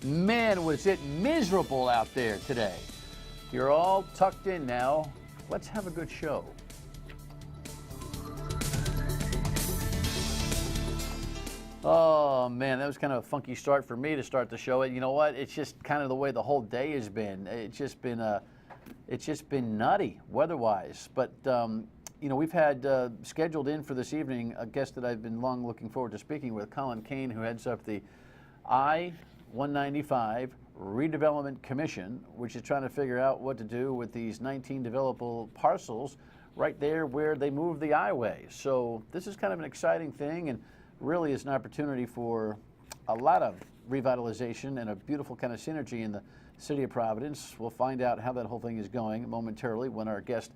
Man, was it miserable out there today. You're all tucked in now. Let's have a good show. Oh man, that was kind of a funky start for me to start the show. You know what? It's just kind of the way the whole day has been. It's just been nutty weather-wise. But you know, we've had scheduled in for this evening a guest that I've been long looking forward to speaking with, Colin Kane, who heads up the I-195 Redevelopment Commission, which is trying to figure out what to do with these 19 developable parcels right there where they moved the highway. So this is kind of an exciting thing, and really is an opportunity for a lot of revitalization and a beautiful kind of synergy in the city of Providence. We'll find out how that whole thing is going momentarily when our guest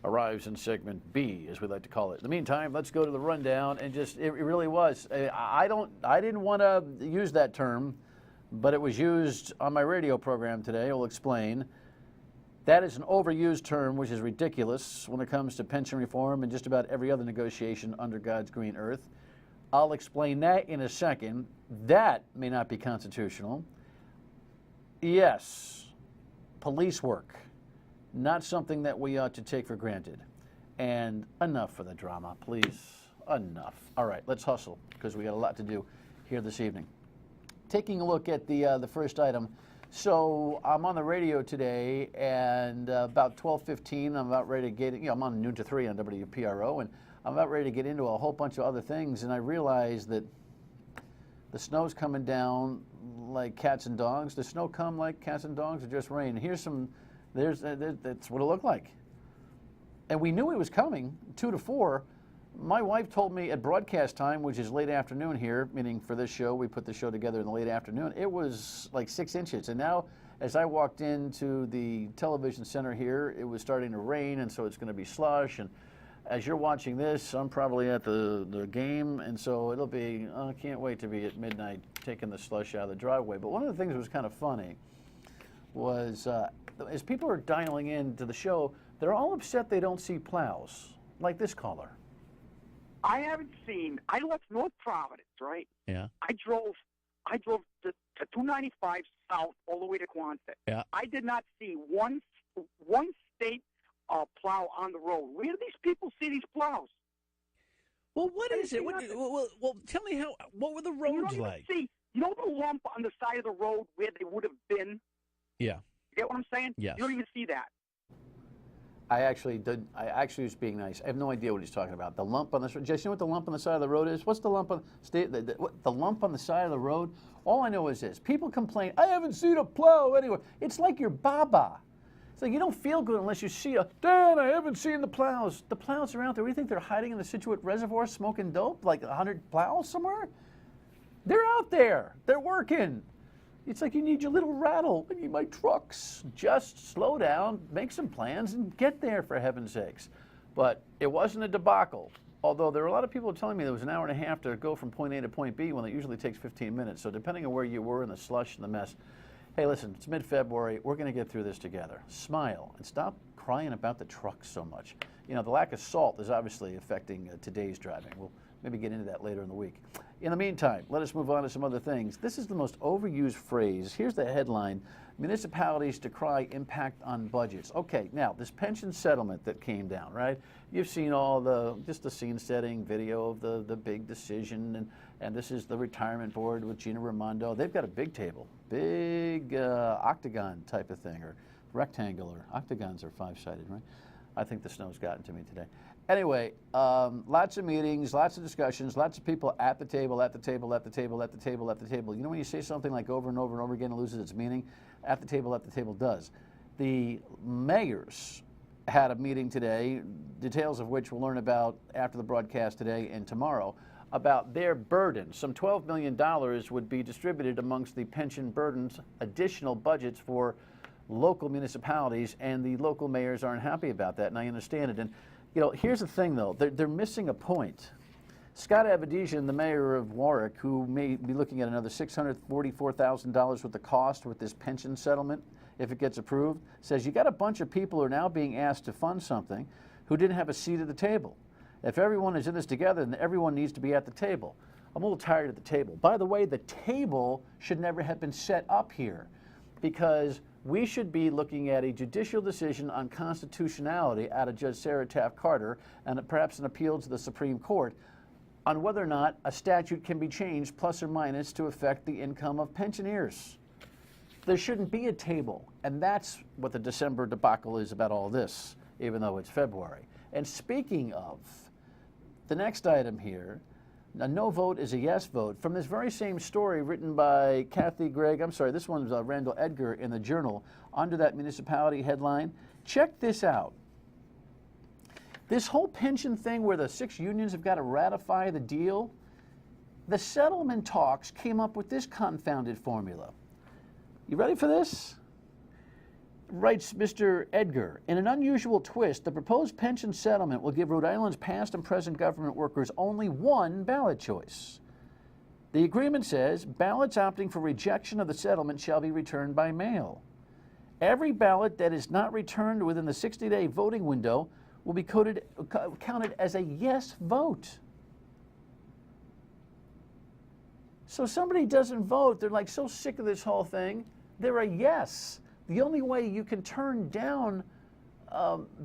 arrives in segment B, as we like to call it. In the meantime, let's go to the rundown, and just it really was. I didn't want to use that term, but it was used on my radio program today. I'll explain. That is an overused term, which is ridiculous when it comes to pension reform and just about every other negotiation under God's green earth. I'll explain that in a second. That may not be constitutional. Yes, police work, not something that we ought to take for granted. And enough for the drama, please. Enough. All right, let's hustle, because we got a lot to do here this evening. Taking a look at the first item. So I'm on the radio today, and about 12:15, I'm about ready to get, I'm on noon to 3 on WPRO, and I'm about ready to get into a whole bunch of other things, and I realized that the snow's coming down like cats and dogs. Does snow come like cats and dogs, or just rain? Here's some, that's what it looked like. And we knew it was coming, 2 to 4. My wife told me at broadcast time, which is late afternoon here, meaning for this show, we put the show together in the late afternoon, it was like 6 inches. And now, as I walked into the television center here, it was starting to rain, and so it's going to be slush. And as you're watching this, I'm probably at the game, and so it'll be, I can't wait to be at midnight taking the slush out of the driveway. But one of the things that was kind of funny was, as people are dialing in to the show, they're all upset they don't see plows, like this caller. I haven't seen, I left North Providence, right? Yeah. I drove to 295 south all the way to Quonset. Yeah. I did not see one state plow on the road. Where do these people see these plows? Well, what is it? Well, tell me what were the roads like? See, you know the lump on the side of the road where they would have been? Yeah. You get what I'm saying? Yes. You don't even see that. I actually was being nice. I have no idea what he's talking about. The lump on the side. Jess, you know what the lump on the side of the road is? What's the lump on the lump on the side of the road? All I know is this: people complain, I haven't seen a plow anywhere. It's like your baba. It's like you don't feel good unless you see Dad, I haven't seen the plows. The plows are out there. What do you think they're hiding in the Situate Reservoir smoking dope, like 100 plows somewhere? They're out there. They're working. It's like you need your little rattle. I need my trucks. Just slow down, make some plans, and get there, for heaven's sakes. But it wasn't a debacle. Although there were a lot of people telling me there was an hour and a half to go from point A to point B when it usually takes 15 minutes. So depending on where you were in the slush and the mess, hey, listen, it's mid-February. We're going to get through this together. Smile and stop crying about the trucks so much. You know, the lack of salt is obviously affecting today's driving. We'll maybe get into that later in the week. In the meantime, let us move on to some other things. This is the most overused phrase. Here's the headline: municipalities decry impact on budgets. Okay, now this pension settlement that came down, right? You've seen all just the scene setting video of the big decision, and this is the retirement board with Gina Raimondo. They've got a big table, big octagon type of thing, or rectangular. Octagons are 5-sided, right? I think the snow's gotten to me today. Anyway, lots of meetings, lots of discussions, lots of people at the table, at the table, at the table, at the table, at the table. You know when you say something like over and over and over again, it loses its meaning? At the table does. The mayors had a meeting today, details of which we'll learn about after the broadcast today and tomorrow, about their burden. Some $12 million would be distributed amongst the pension burdens, additional budgets for local municipalities, and the local mayors aren't happy about that, and I understand it. And you know, here's the thing, though. They're missing a point. Scott Abedisian, the mayor of Yorke, who may be looking at another $644,000 worth of cost with this pension settlement, if it gets approved, says you got a bunch of people who are now being asked to fund something who didn't have a seat at the table. If everyone is in this together, then everyone needs to be at the table. I'm a little tired at the table. By the way, the table should never have been set up here because we should be looking at a judicial decision on constitutionality out of Judge Sarah Taft Carter and perhaps an appeal to the Supreme Court on whether or not a statute can be changed plus or minus to affect the income of pensioners. There shouldn't be a table, and that's what the December debacle is about all this, even though it's February. And speaking of, the next item here, a no vote is a yes vote, from this very same story written by Kathy Gregg, I'm sorry, this one's Randall Edgar in the Journal, under that municipality headline. Check this out. This whole pension thing where the 6 unions have got to ratify the deal, the settlement talks came up with this confounded formula. You ready for this? Writes Mr. Edgar, in an unusual twist, the proposed pension settlement will give Rhode Island's past and present government workers only one ballot choice. The agreement says ballots opting for rejection of the settlement shall be returned by mail. Every ballot that is not returned within the 60-day voting window will be counted as a yes vote. So somebody doesn't vote, they're like so sick of this whole thing, they're a yes. The only way you can turn down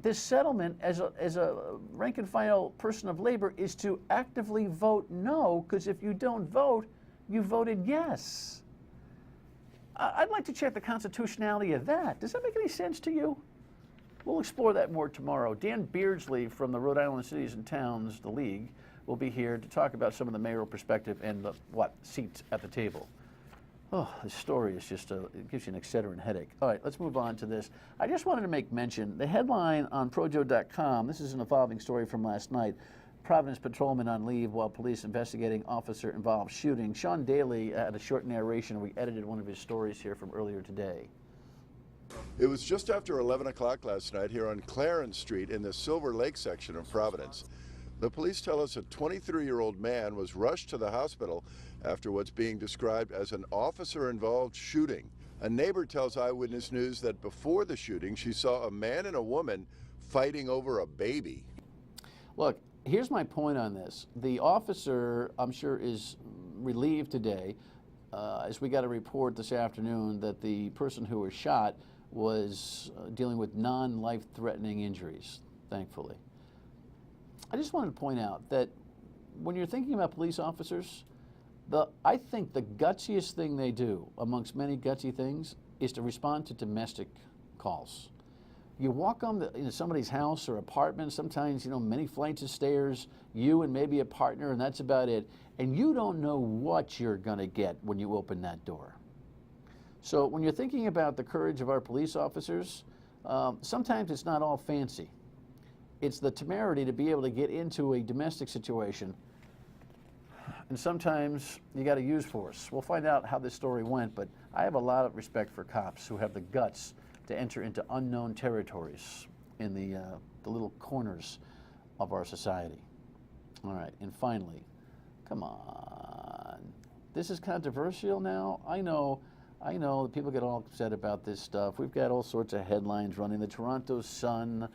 this settlement as a rank and file person of labor is to actively vote no, because if you don't vote, you voted yes. I'd like to check the constitutionality of that. Does that make any sense to you? We'll explore that more tomorrow. Dan Beardsley from the Rhode Island Cities and Towns, the League, will be here to talk about some of the mayoral perspective and the, seats at the table. Oh, this story is just, it gives you an Excedrin headache. All right, let's move on to this. I just wanted to make mention, the headline on Projo.com, this is an evolving story from last night, Providence patrolman on leave while police investigating officer-involved shooting. Sean Daly had a short narration. We edited one of his stories here from earlier today. It was just after 11 o'clock last night here on Clarence Street in the Silver Lake section of Providence. The police tell us a 23-year-old man was rushed to the hospital after what's being described as an officer-involved shooting. A neighbor tells Eyewitness News that before the shooting, she saw a man and a woman fighting over a baby. Look, here's my point on this. The officer, I'm sure, is relieved today, as we got a report this afternoon that the person who was shot was dealing with non-life-threatening injuries, thankfully. I just wanted to point out that when you're thinking about police officers, I think the gutsiest thing they do, amongst many gutsy things, is to respond to domestic calls. You walk into somebody's house or apartment, sometimes, many flights of stairs, you and maybe a partner, and that's about it, and you don't know what you're going to get when you open that door. So when you're thinking about the courage of our police officers, sometimes it's not all fancy. It's the temerity to be able to get into a domestic situation, and sometimes you got to use force. We'll find out how this story went, but I have a lot of respect for cops who have the guts to enter into unknown territories in the little corners of our society. All right, and finally, come on. This is controversial now. I know that people get all upset about this stuff. We've got all sorts of headlines running. The Toronto Sun,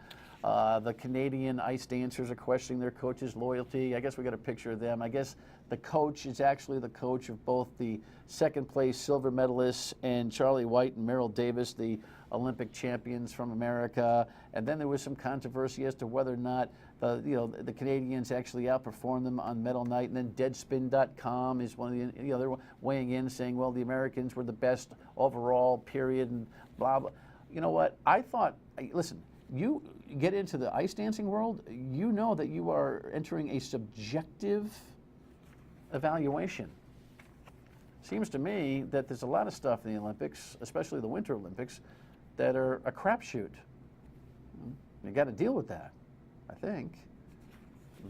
the Canadian ice dancers are questioning their coach's loyalty. I guess we got a picture of them. I guess the coach is actually the coach of both the second place silver medalists and Charlie White and Merrill Davis, the Olympic champions from America. And then there was some controversy as to whether or not the Canadians actually outperformed them on medal night. And then Deadspin.com is one of the other weighing in, saying, well, the Americans were the best overall, period, and blah, blah. You know what? I thought, listen, you get into the ice dancing world, you know that you are entering a subjective evaluation. Seems to me that there's a lot of stuff in the Olympics, especially the Winter Olympics, that are a crapshoot. You got to deal with that, I think.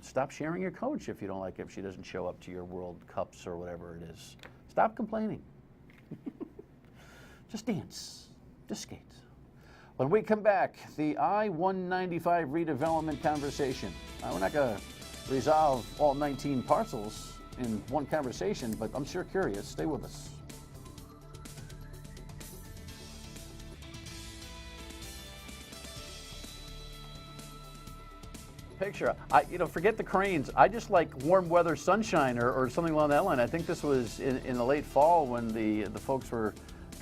Stop sharing your coach if you don't like it, if she doesn't show up to your World Cups or whatever it is. Stop complaining. Just dance. Just skate. When we come back, the I-195 redevelopment conversation. We're not going to resolve all 19 parcels in one conversation, but I'm sure curious. Stay with us. picture. Forget the cranes. I just like warm weather sunshine or something along that line. I think this was in the late fall when the folks were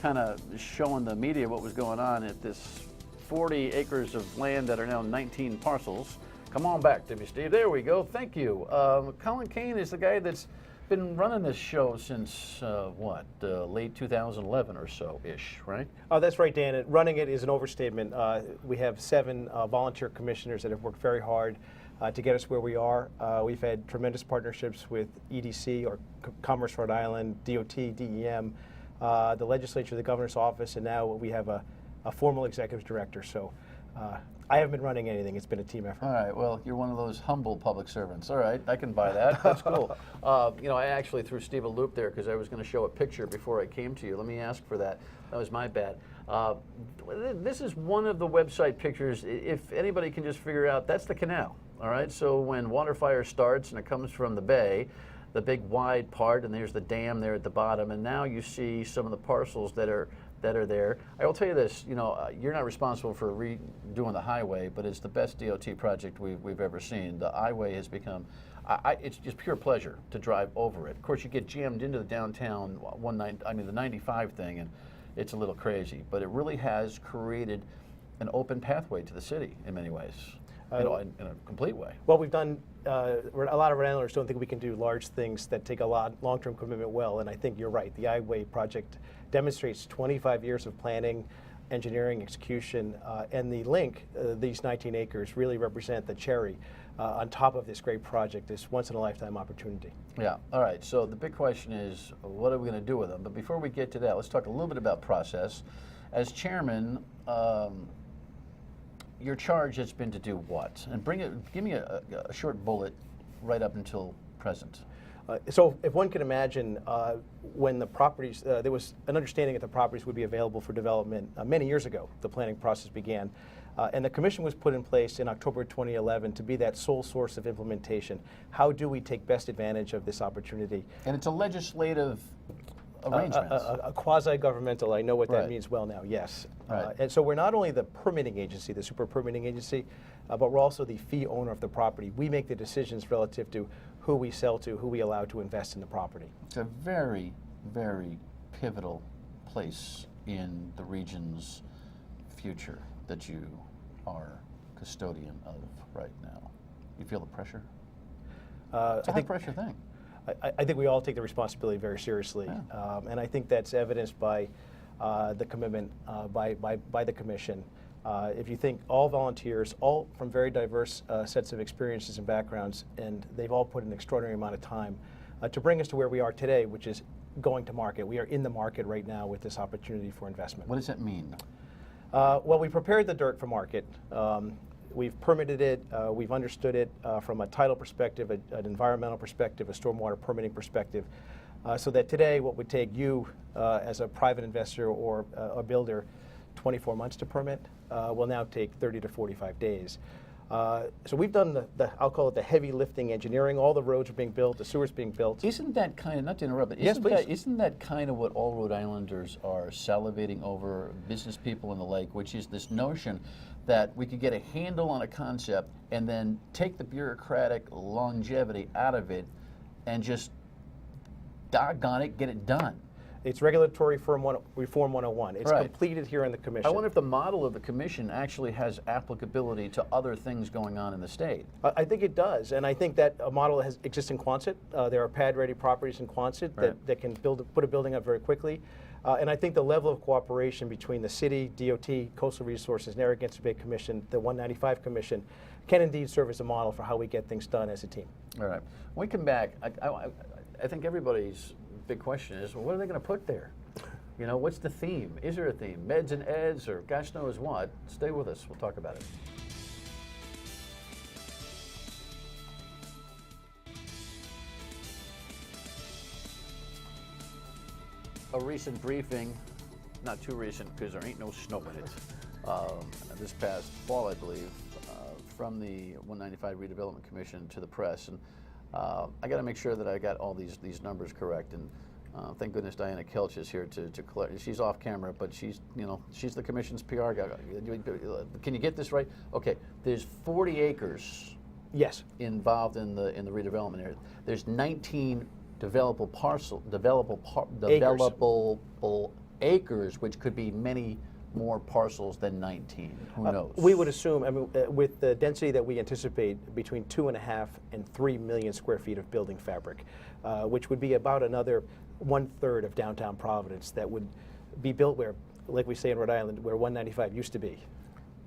kind of showing the media what was going on at this 40 acres of land that are now 19 parcels. Come on back to me, Steve. There we go. Thank you. Colin Kane is the guy that's been running this show since late 2011 or so-ish, right? Oh, that's right, Dan. Running it is an overstatement. We have 7 volunteer commissioners that have worked very hard to get us where we are. We've had tremendous partnerships with EDC, or Commerce Rhode Island, DOT, DEM, the legislature, the governor's office, and now we have a formal executive director. So I haven't been running anything. It's been a team effort. All right. Well, you're one of those humble public servants. All right. I can buy that. That's cool. I actually threw Steve a loop there because I was going to show a picture before I came to you. Let me ask for that. That was my bad. This is one of the website pictures. If anybody can just figure out, that's the canal. All right. So when water fire starts and it comes from the bay, the big wide part, and there's the dam there at the bottom, and now you see some of the parcels that are there. I will tell you this, you're not responsible for redoing the highway, but it's the best DOT project we've ever seen. The highway has become, it's just pure pleasure to drive over it. Of course, you get jammed into the downtown the 95 thing, and it's a little crazy, but it really has created an open pathway to the city in many ways. In a complete way. Well, we've done, a lot of landlords don't think we can do large things that take a long-term commitment well, and I think you're right. The I-Way project demonstrates 25 years of planning, engineering, execution, and the link, these 19 acres, really represent the cherry on top of this great project, this once-in-a-lifetime opportunity. Yeah, all right, so the big question is, what are we going to do with them? But before we get to that, let's talk a little bit about process. As chairman, your charge has been to do what? And give me a short bullet right up until present. So if one can imagine, when the properties, there was an understanding that the properties would be available for development many years ago, the planning process began. And the commission was put in place in October 2011 to be that sole source of implementation. How do we take best advantage of this opportunity? And it's a legislative arrangement. A quasi-governmental, I know what that Right. means well now, yes. Right. And so we're not only the permitting agency, the super permitting agency, but we're also the fee owner of the property. We make the decisions relative to who we sell to, who we allow to invest in the property. It's a very, very pivotal place in the region's future that you are custodian of right now. You feel the pressure? It's a high pressure thing. I think we all take the responsibility very seriously, Yeah. and I think that's evidenced by the commitment by the commission. If you think all volunteers, all from very diverse sets of experiences and backgrounds, and they've all put an extraordinary amount of time to bring us to where we are today, which is going to market. We are in the market right now with this opportunity for investment. What does that mean? Well, we prepared the dirt for market. We've permitted it, we've understood it from a title perspective, an environmental perspective, a stormwater permitting perspective, so that today what would take you as a private investor or a builder 24 months to permit will now take 30 to 45 days. So we've done I'll call it the heavy lifting engineering. All the roads are being built, the sewers being built. Isn't that kind of, not to interrupt, but Yes, please. isn't that kind of what all Rhode Islanders are salivating over, business people in the lake, which is this notion that we could get a handle on a concept and then take the bureaucratic longevity out of it and just, doggone it, get it done. It's regulatory reform 101. It's Right. completed here in the commission. I wonder if the model of the commission actually has applicability to other things going on in the state. I think it does, and I think that a model exists in Quonset. There are pad-ready properties in Quonset Right. that can put a building up very quickly. And I think the level of cooperation between the city, DOT, Coastal Resources, Narragansett Bay Commission, the 195 Commission, can indeed serve as a model for how we get things done as a team. All right. When we come back, I think everybody's big question is, well, what are they going to put there? You know, what's the theme? Is there a theme? Meds and eds or gosh knows what? Stay with us. We'll talk about it. A recent briefing, not too recent because there ain't no snow in it, this past fall, I believe, from the 195 Redevelopment Commission to the press. And I got to make sure that I got all these numbers correct. And thank goodness Diana Kelch is here to collect. She's off camera, but she's the commission's PR guy. Can you get this right? Okay, there's 40 acres Yes. involved in the redevelopment area. There's 19 developable acres, which could be many more parcels than 19. Who knows? We would assume, I mean, with the density that we anticipate, between 2.5 and 3 million square feet of building fabric, which would be about another 1/3 of downtown Providence that would be built where, like we say in Rhode Island, where 195 used to be.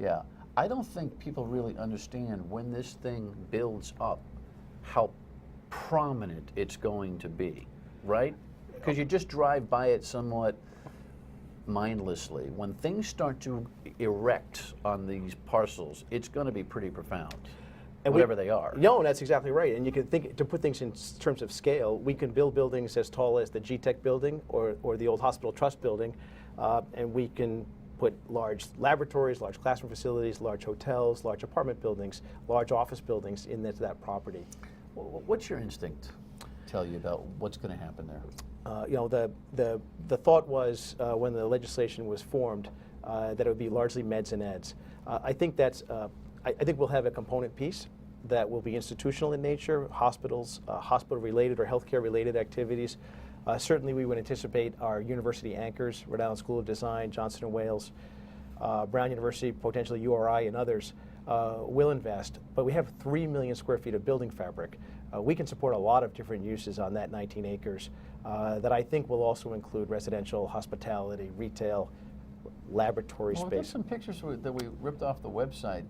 Yeah. I don't think people really understand when this thing builds up how prominent it's going to be, right? Because you just drive by it somewhat mindlessly. When things start to erect on these parcels, it's going to be pretty profound, And whatever they are. No, that's exactly right. And you can think, to put things in terms of scale, we can build buildings as tall as the G-Tech building or the old Hospital Trust building, and we can put large laboratories, large classroom facilities, large hotels, large apartment buildings, large office buildings in that property. What's your instinct tell you about what's going to happen there? You know, the thought was when the legislation was formed that it would be largely meds and eds. I think that's I think we'll have a component piece that will be institutional in nature, hospitals, hospital-related or healthcare-related activities. Certainly, we would anticipate our university anchors, Rhode Island School of Design, Johnson & Wales, Brown University, potentially URI, and others will invest. But we have 3 million square feet of building fabric. We can support a lot of different uses on that 19 acres that I think will also include residential, hospitality, retail, laboratory Well, there's space. some pictures that we ripped off the website.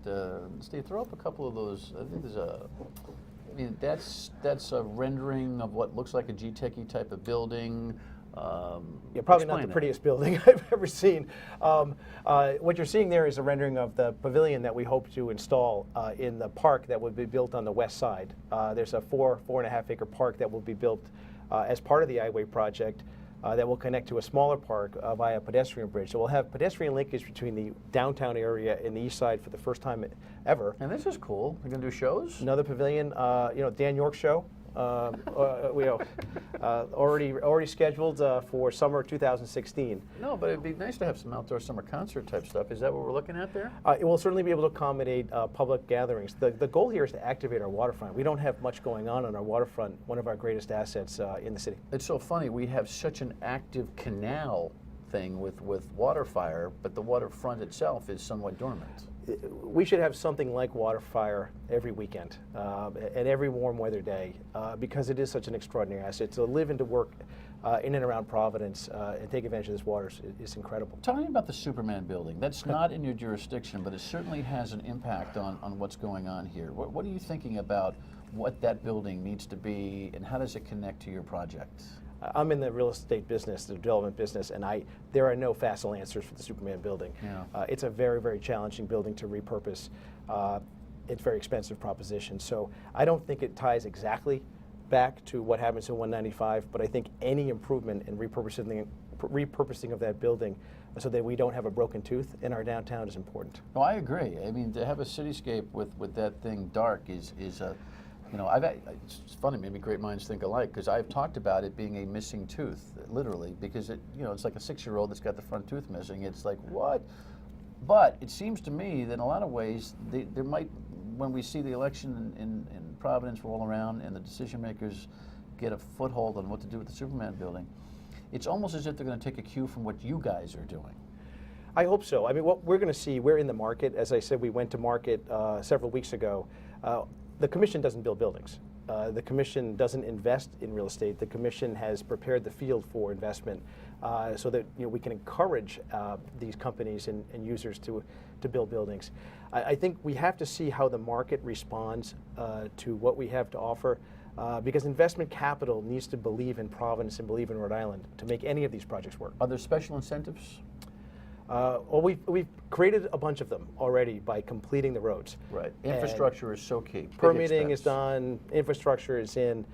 Steve, throw up a couple of those. I think there's I mean, that's a rendering of what looks like a G-Techy type of building. Yeah, probably not Explain the that. prettiest building I've ever seen. What you're seeing there is a rendering of the pavilion that we hope to install in the park that would be built on the west side. There's a 4.5 acre park that will be built as part of the I-Way project that will connect to a smaller park via a pedestrian bridge. So we'll have pedestrian linkage between the downtown area and the east side for the first time ever. And this is cool. We're going to do shows? Another pavilion, you know, Dan Yorke show. Already scheduled for summer 2016. No, but it'd be nice to have some outdoor summer concert type stuff. Is that what we're looking at there? It will certainly be able to accommodate public gatherings. The goal here is to activate our waterfront. We don't have much going on our waterfront, one of our greatest assets in the city. It's so funny. We have such an active canal thing with water fire, but the waterfront itself is somewhat dormant. We should have something like water fire every weekend and every warm weather day because it is such an extraordinary asset. To live and to work in and around Providence and take advantage of this water is incredible. Tell me about the Superman building. That's not in your jurisdiction, but it certainly has an impact on what's going on here. What are you thinking about what that building needs to be, and how does it connect to your project? I'm in the real estate business, the development business, and there are no facile answers for the Superman building. Yeah. It's a very, very challenging building to repurpose. It's a very expensive proposition. So I don't think it ties exactly back to what happens in 195, but I think any improvement in repurposing of that building so that we don't have a broken tooth in our downtown is important. No, I agree. I mean, to have a cityscape with that thing dark is a, you know, it's funny, maybe great minds think alike, because I've talked about it being a missing tooth, literally, because it's like a 6-year-old that's got the front tooth missing. It's like, what? But it seems to me that in a lot of ways, there might, when we see the election in Providence roll around and the decision makers get a foothold on what to do with the Superman building, it's almost as if they're going to take a cue from what you guys are doing. I hope so. I mean, what we're going to see, we're in the market. As I said, we went to market several weeks ago. The Commission doesn't build buildings. The Commission doesn't invest in real estate. The Commission has prepared the field for investment so that we can encourage these companies and users to build buildings. I think we have to see how the market responds to what we have to offer because investment capital needs to believe in Providence and believe in Rhode Island to make any of these projects work. Are there special incentives? Well, we've created a bunch of them already by completing the roads. Right. Infrastructure is so key. Big Permitting is expense. done. Infrastructure is in.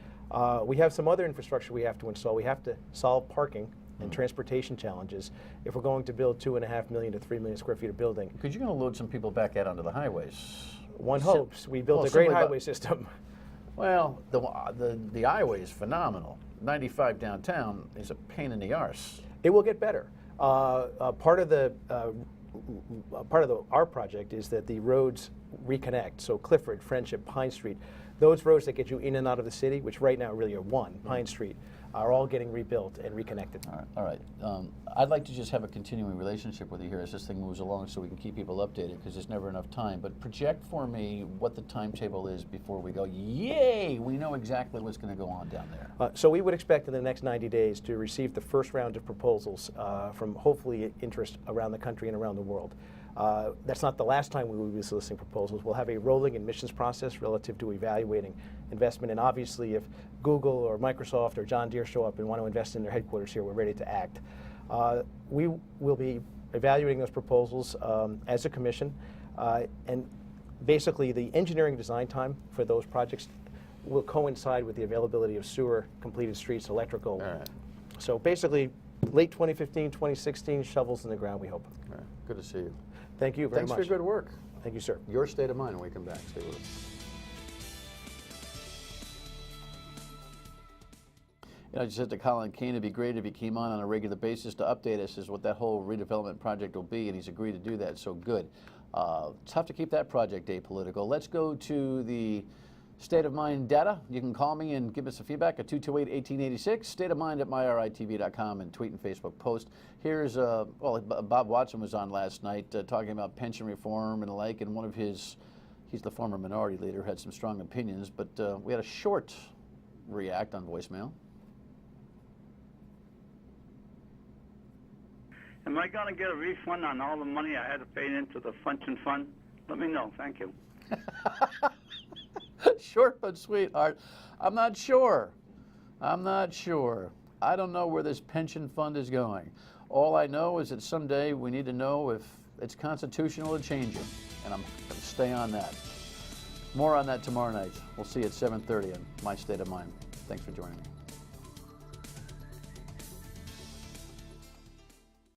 We have some other infrastructure we have to install. We have to solve parking and transportation challenges if we're going to build 2.5 million to 3 million square feet of building. Because you're going to load some people back out onto the highways. One hopes. We built Well, a great simply by- highway system. Well, the I-way is phenomenal. 95 downtown is a pain in the arse. It will get better. Part of our project is that the roads reconnect. So Clifford, Friendship, Pine Street, those roads that get you in and out of the city, which right now really are one, Pine Street, are all getting rebuilt and reconnected. All right. I'd like to just have a continuing relationship with you here as this thing moves along so we can keep people updated because there's never enough time. But project for me what the timetable is before we go, yay, we know exactly what's going to go on down there. So we would expect in the next 90 days to receive the first round of proposals from hopefully interest around the country and around the world. That's not the last time we will be soliciting proposals. We'll have a rolling admissions process relative to evaluating investment, and obviously if Google or Microsoft or John Deere show up and want to invest in their headquarters here, we're ready to act. We will be evaluating those proposals as a commission, and basically the engineering design time for those projects will coincide with the availability of sewer, completed streets, electrical. All right. So basically late 2015, 2016, shovels in the ground, we hope. All right. Good to see you. Thank you very much. Thanks for your good work. Thank you, sir. Your state of mind when we come back. Stay with us. You know, I just said to Colin Kane, it'd be great if he came on a regular basis to update us as what that whole redevelopment project will be, and he's agreed to do that, so good. Tough to keep that project apolitical. Let's go to the state of mind data. You can call me and give us a feedback at 228-1886, stateofmind@myritv.com, and tweet and Facebook post. Here's, well, Bob Watson was on last night talking about pension reform and the like, and one of his, he's the former minority leader, had some strong opinions, but we had a short react on voicemail. Am I going to get a refund on all the money I had to pay into the pension fund? Let me know. Thank you. Short but sweet, Art. I'm not sure. I'm not sure. I don't know where this pension fund is going. All I know is that someday we need to know if it's constitutional to change it, and I'm going to stay on that. More on that tomorrow night. We'll see you at 7:30 on My State of Mind. Thanks for joining me.